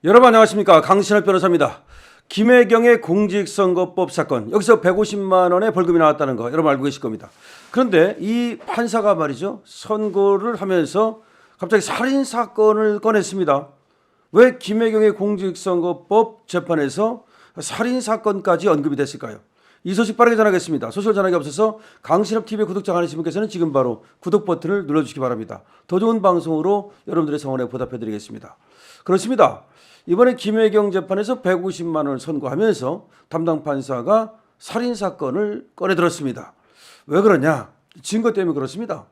여러분 안녕하십니까, 강신업 변호사입니다. 김혜경의 공직선거법 사건, 여기서 150만 원의 벌금이 나왔다는 거 여러분 알고 계실 겁니다. 그런데 이 판사가 말이죠, 선고를 하면서 갑자기 살인 사건을 꺼냈습니다. 왜 김혜경의 공직선거법 재판에서 살인 사건까지 언급이 됐을까요? 이 소식 빠르게 전하겠습니다. 소설 전하기 앞서서 강신업 TV 구독자 아니신 분께서는 지금 바로 구독 버튼을 눌러주시기 바랍니다. 더 좋은 방송으로 여러분들의 성원에 보답해드리겠습니다. 그렇습니다. 이번에 김혜경 재판에서 150만 원을 선고하면서 담당 판사가 살인 사건을 꺼내들었습니다. 왜 그러냐? 증거 때문에 그렇습니다.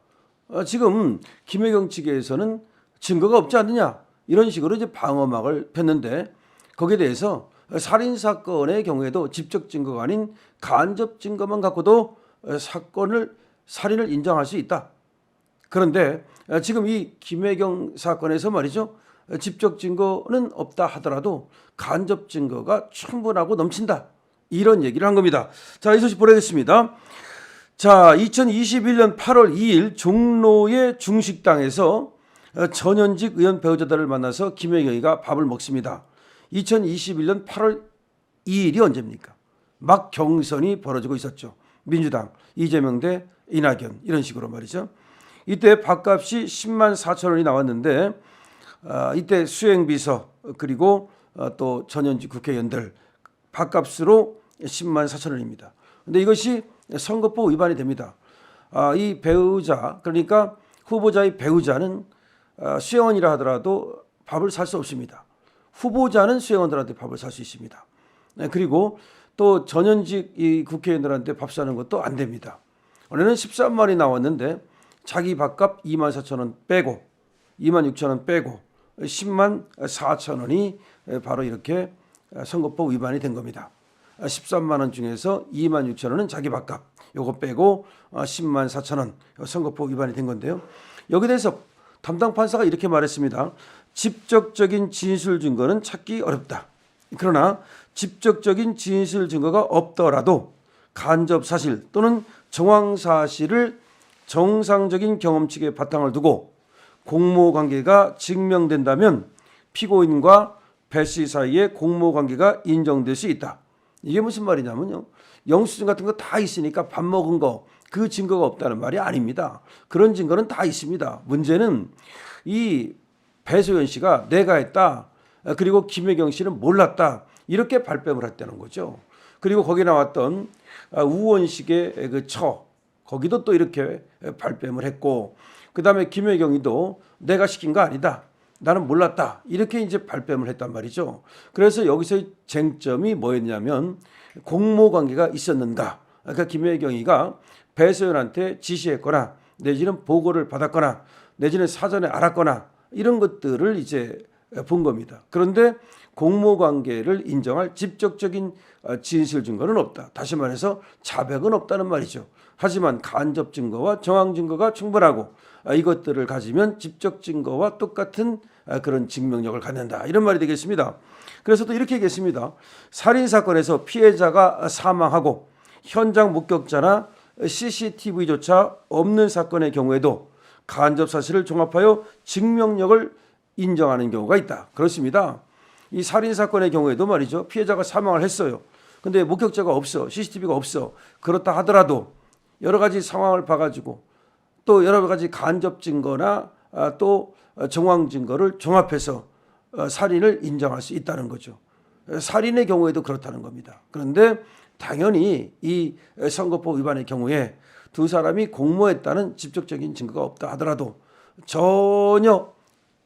지금 김혜경 측에서는 증거가 없지 않느냐, 이런 식으로 이제 방어막을 폈는데, 거기에 대해서 살인 사건의 경우에도 직접 증거가 아닌 간접 증거만 갖고도 살인을 인정할 수 있다. 그런데 지금 이 김혜경 사건에서 말이죠, 직접 증거는 없다 하더라도 간접 증거가 충분하고 넘친다, 이런 얘기를 한 겁니다. 자, 이 소식 보내겠습니다. 자, 2021년 8월 2일 종로의 중식당에서 전현직 의원 배우자들을 만나서 김혜경이가 밥을 먹습니다. 2021년 8월 2일이 언제입니까? 막 경선이 벌어지고 있었죠. 민주당 이재명 대 이낙연, 이런 식으로 말이죠. 이때 밥값이 10만 4천 원이 나왔는데, 이때 수행비서 그리고 또 전현직 국회의원들 밥값으로 10만 4천 원입니다. 그런데 이것이 선거법 위반이 됩니다. 이 배우자, 그러니까 후보자의 배우자는 수행원이라 하더라도 밥을 살 수 없습니다. 후보자는 수행원들한테 밥을 살 수 있습니다. 그리고 또 전현직 이 국회의원들한테 밥 사는 것도 안 됩니다. 오늘은 13만 원이 나왔는데 자기 밥값 2만 4천 원 빼고 2만 6천 원 빼고 10만 4천 원이 바로 이렇게 선거법 위반이 된 겁니다. 13만 원 중에서 2만 6천 원은 자기 밥값, 요거 빼고 10만 4천 원 선거법 위반이 된 건데요. 여기에 대해서 담당 판사가 이렇게 말했습니다. 직접적인 진술 증거는 찾기 어렵다. 그러나 직접적인 진술 증거가 없더라도 간접 사실 또는 정황 사실을 정상적인 경험칙에 바탕을 두고 공모 관계가 증명된다면 피고인과 배 씨 사이에 공모 관계가 인정될 수 있다. 이게 무슨 말이냐면요, 영수증 같은 거 다 있으니까 밥 먹은 거 그 증거가 없다는 말이 아닙니다. 그런 증거는 다 있습니다. 문제는 이 배소연 씨가 내가 했다, 그리고 김혜경 씨는 몰랐다, 이렇게 발뺌을 했다는 거죠. 그리고 거기 나왔던 우원식의 그 거기도 또 이렇게 발뺌을 했고, 그 다음에 김혜경이도 내가 시킨 거 아니다, 나는 몰랐다, 이렇게 이제 발뺌을 했단 말이죠. 그래서 여기서 쟁점이 뭐였냐면 공모 관계가 있었는가. 그러니까 김혜경이가 배소연한테 지시했거나 내지는 보고를 받았거나 내지는 사전에 알았거나 이런 것들을 이제 본 겁니다. 그런데 공모 관계를 인정할 직접적인 진실 증거는 없다. 다시 말해서 자백은 없다는 말이죠. 하지만 간접 증거와 정황 증거가 충분하고 이것들을 가지면 직접 증거와 똑같은 그런 증명력을 갖는다, 이런 말이 되겠습니다. 그래서 또 이렇게 얘기했습니다. 살인 사건에서 피해자가 사망하고 현장 목격자나 CCTV조차 없는 사건의 경우에도 간접 사실을 종합하여 증명력을 인정하는 경우가 있다. 그렇습니다. 이 살인 사건의 경우에도 말이죠, 피해자가 사망을 했어요. 근데 목격자가 없어, CCTV가 없어. 그렇다 하더라도 여러 가지 상황을 봐가지고 또 여러 가지 간접 증거나 또 정황 증거를 종합해서 살인을 인정할 수 있다는 거죠. 살인의 경우에도 그렇다는 겁니다. 그런데 당연히 이 선거법 위반의 경우에 두 사람이 공모했다는 직접적인 증거가 없다 하더라도 전혀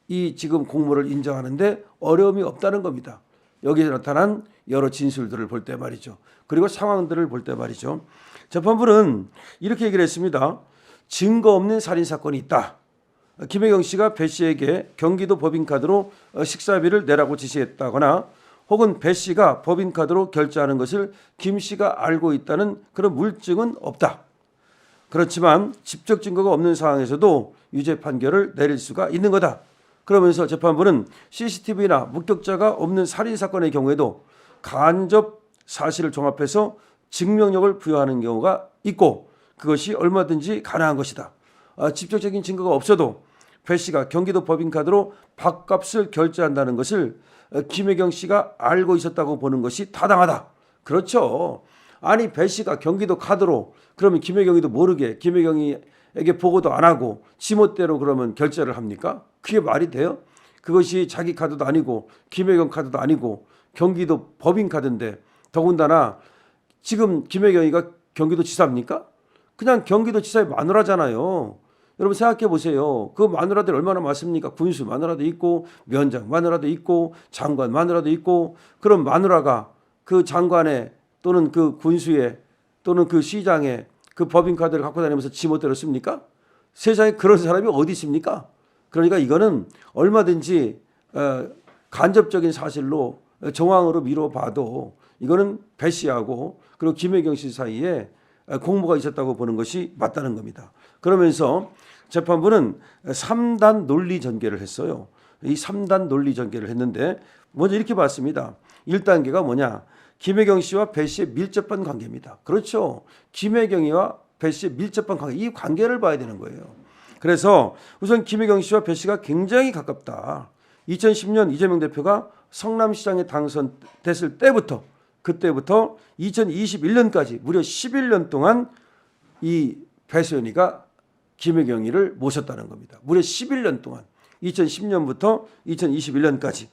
이 지금 공모를 인정하는데 어려움이 없다는 겁니다. 여기에 나타난 여러 진술들을 볼 때 말이죠. 그리고 상황들을 볼 때 말이죠. 재판부는 이렇게 얘기를 했습니다. 증거 없는 살인 사건이 있다. 김혜경 씨가 배 씨에게 경기도 법인카드로 식사비를 내라고 지시했다거나 혹은 배 씨가 법인카드로 결제하는 것을 김 씨가 알고 있다는 그런 물증은 없다. 그렇지만 직접 증거가 없는 상황에서도 유죄 판결을 내릴 수가 있는 거다. 그러면서 재판부는 CCTV나 목격자가 없는 살인 사건의 경우에도 간접 사실을 종합해서 증명력을 부여하는 경우가 있고 그것이 얼마든지 가능한 것이다. 직접적인 증거가 없어도 배 씨가 경기도 법인카드로 밥값을 결제한다는 것을 김혜경 씨가 알고 있었다고 보는 것이 타당하다. 그렇죠. 아니 배 씨가 경기도 카드로 그러면 김혜경이도 모르게 김혜경에게 보고도 안 하고 지멋대로 그러면 결제를 합니까? 그게 말이 돼요? 그것이 자기 카드도 아니고 김혜경 카드도 아니고 경기도 법인카드인데 더군다나 지금 김혜경이가 경기도 지사입니까? 그냥 경기도 지사의 마누라잖아요. 여러분 생각해 보세요. 그 마누라들 얼마나 많습니까? 군수 마누라도 있고 위원장 마누라도 있고 장관 마누라도 있고 그런 마누라가 그 장관의 또는 그 군수의 또는 그 시장의 그 법인카드를 갖고 다니면서 지멋대로 씁니까? 세상에 그런 사람이 어디 있습니까? 그러니까 이거는 얼마든지 간접적인 사실로 정황으로 미뤄봐도 이거는 배 씨하고 그리고 김혜경 씨 사이에 공모가 있었다고 보는 것이 맞다는 겁니다. 그러면서 재판부는 3단 논리 전개를 했어요. 이 3단 논리 전개를 했는데 먼저 이렇게 봤습니다. 1단계가 뭐냐? 김혜경 씨와 배 씨의 밀접한 관계입니다. 그렇죠. 김혜경이와 배 씨의 밀접한 관계, 이 관계를 봐야 되는 거예요. 그래서 우선 김혜경 씨와 배 씨가 굉장히 가깝다. 2010년 이재명 대표가 성남시장에 당선됐을 때부터 그때부터 2021년까지 무려 11년 동안 이 배소연이가 김혜경이를 모셨다는 겁니다. 무려 11년 동안 2010년부터 2021년까지.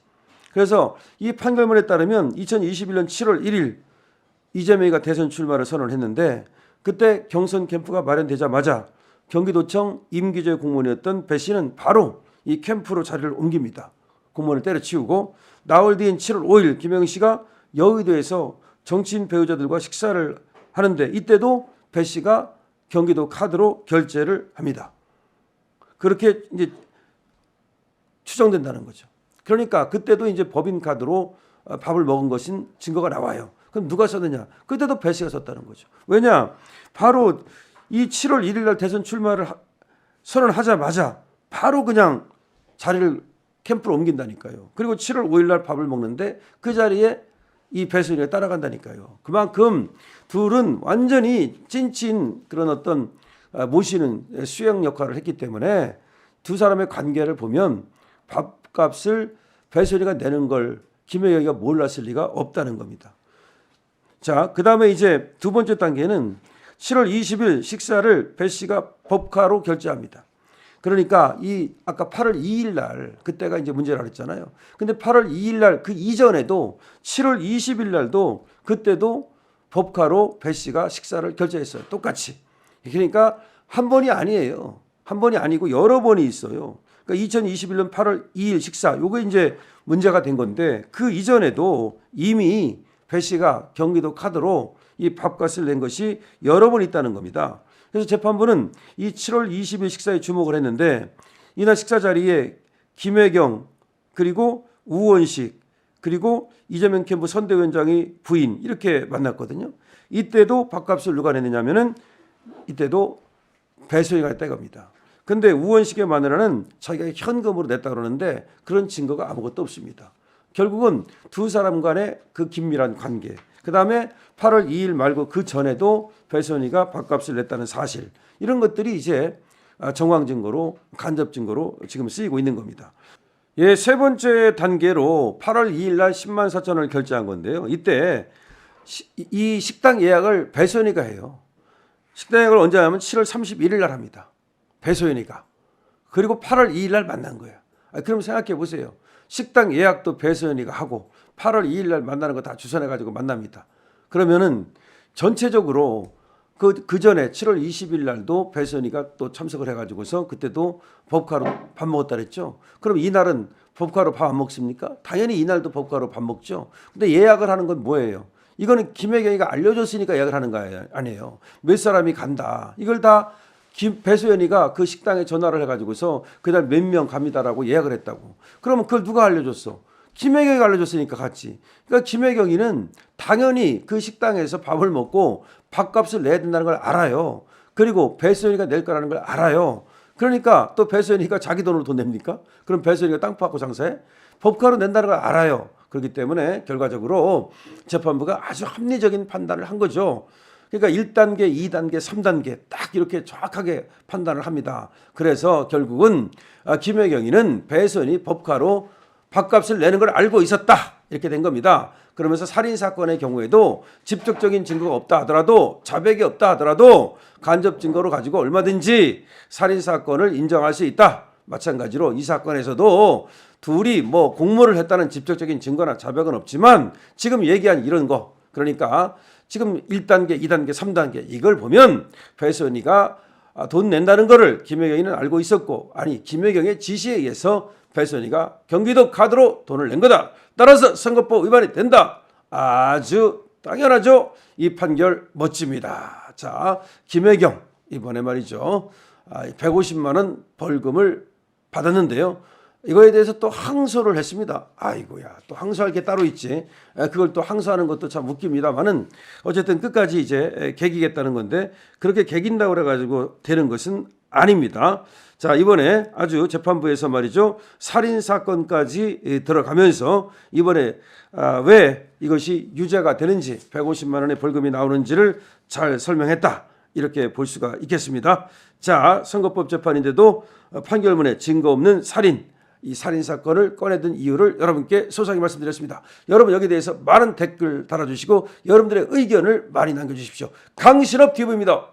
그래서 이 판결문에 따르면 2021년 7월 1일 이재명이가 대선 출마를 선언했는데 그때 경선 캠프가 마련되자마자 경기도청 임기제 공무원이었던 배 씨는 바로 이 캠프로 자리를 옮깁니다. 공무원을 때려치우고 나흘 뒤인 7월 5일 김혜경 씨가 여의도에서 정치인 배우자들과 식사를 하는데 이때도 배 씨가 경기도 카드로 결제를 합니다. 그렇게 이제 추정된다는 거죠. 그러니까 그때도 이제 법인 카드로 밥을 먹은 것인 증거가 나와요. 그럼 누가 썼느냐? 그때도 배 씨가 썼다는 거죠. 왜냐? 바로 이 7월 1일 날 대선 출마를 선언하자마자 바로 그냥 자리를 캠프로 옮긴다니까요. 그리고 7월 5일 날 밥을 먹는데 그 자리에 이 배수연이가 따라간다니까요. 그만큼 둘은 완전히 찐친 그런 어떤 모시는 수행 역할을 했기 때문에 두 사람의 관계를 보면 밥값을 배수연이가 내는 걸 김혜경이가 몰랐을 리가 없다는 겁니다. 자, 그 다음에 이제 두 번째 단계는 7월 20일 식사를 배 씨가 법카로 결제합니다. 그러니까 이 아까 8월 2일 날 그때가 이제 문제라 그랬잖아요. 근데 8월 2일 날 그 이전에도 7월 20일 날도 그때도 법카로 배 씨가 식사를 결제했어요. 똑같이. 그러니까 한 번이 아니에요. 한 번이 아니고 여러 번이 있어요. 그러니까 2021년 8월 2일 식사 요거 이제 문제가 된 건데 그 이전에도 이미 배 씨가 경기도 카드로 이 밥값을 낸 것이 여러 번 있다는 겁니다. 그래서 재판부는 이 7월 20일 식사에 주목을 했는데 이날 식사 자리에 김혜경 그리고 우원식 그리고 이재명 캠프 선대위원장의 부인 이렇게 만났거든요. 이때도 밥값을 누가 냈느냐면은 이때도 배소연이가 냈다 겁니다. 근데 우원식의 마누라는 자기가 현금으로 냈다 그러는데 그런 증거가 아무것도 없습니다. 결국은 두 사람 간의 그 긴밀한 관계 그 다음에 8월 2일 말고 그 전에도 배소연이가 밥값을 냈다는 사실 이런 것들이 이제 정황 증거로 간접 증거로 지금 쓰이고 있는 겁니다. 예, 세 번째 단계로 8월 2일 날 10만 4천 원을 결제한 건데요. 이때 이 식당 예약을 배소연이가 해요. 식당 예약을 언제 하냐면 7월 31일 날 합니다. 배소연이가. 그리고 8월 2일 날 만난 거예요. 그럼 생각해 보세요. 식당 예약도 배소연이가 하고 8월 2일 날 만나는 거 다 주선해 가지고 만납니다. 그러면은 전체적으로 그 전에 7월 20일 날도 배소연이가 또 참석을 해 가지고서 그때도 법카로 밥 먹었다 그랬죠. 그럼 이날은 법카로 밥 안 먹습니까? 당연히 이날도 법카로 밥 먹죠. 근데 예약을 하는 건 뭐예요? 이거는 김혜경이가 알려줬으니까 예약을 하는 거 아니에요. 몇 사람이 간다. 이걸 다 배소연이가 그 식당에 전화를 해가지고서 그날 몇 명 갑니다라고 예약을 했다고. 그러면 그걸 누가 알려줬어? 김혜경이가 알려줬으니까 갔지. 그러니까 김혜경이는 당연히 그 식당에서 밥을 먹고 밥값을 내야 된다는 걸 알아요. 그리고 배소연이가 낼 거라는 걸 알아요. 그러니까 또 배소연이가 자기 돈으로 돈 냅니까? 그럼 배소연이가 땅 파고 장사해? 법카로 낸다는 걸 알아요. 그렇기 때문에 결과적으로 재판부가 아주 합리적인 판단을 한 거죠. 그러니까 1단계, 2단계, 3단계 딱 이렇게 정확하게 판단을 합니다. 그래서 결국은 김혜경이는 배선이 법카로 밥값을 내는 걸 알고 있었다. 이렇게 된 겁니다. 그러면서 살인사건의 경우에도 직접적인 증거가 없다 하더라도 자백이 없다 하더라도 간접 증거로 가지고 얼마든지 살인사건을 인정할 수 있다. 마찬가지로 이 사건에서도 둘이 뭐 공모를 했다는 직접적인 증거나 자백은 없지만 지금 얘기한 이런 거 그러니까 지금 1단계, 2단계, 3단계 이걸 보면 배선이가 돈 낸다는 거를 김혜경이는 알고 있었고 아니 김혜경의 지시에 의해서 배선이가 경기도 카드로 돈을 낸 거다. 따라서 선거법 위반이 된다. 아주 당연하죠. 이 판결 멋집니다. 자, 김혜경 이번에 말이죠. 150만 원 벌금을 받았는데요. 이거에 대해서 또 항소를 했습니다. 아이고야, 또 항소할 게 따로 있지. 그걸 또 항소하는 것도 참 웃깁니다만은 어쨌든 끝까지 이제 개기겠다는 건데 그렇게 개긴다고 그래가지고 되는 것은 아닙니다. 자, 이번에 아주 재판부에서 말이죠. 살인사건까지 들어가면서 이번에 왜 이것이 유죄가 되는지 150만 원의 벌금이 나오는지를 잘 설명했다. 이렇게 볼 수가 있겠습니다. 자, 선거법 재판인데도 판결문에 증거 없는 살인, 이 살인사건을 꺼내든 이유를 여러분께 소상히 말씀드렸습니다. 여러분 여기에 대해서 많은 댓글 달아주시고 여러분들의 의견을 많이 남겨주십시오. 강신업 TV입니다.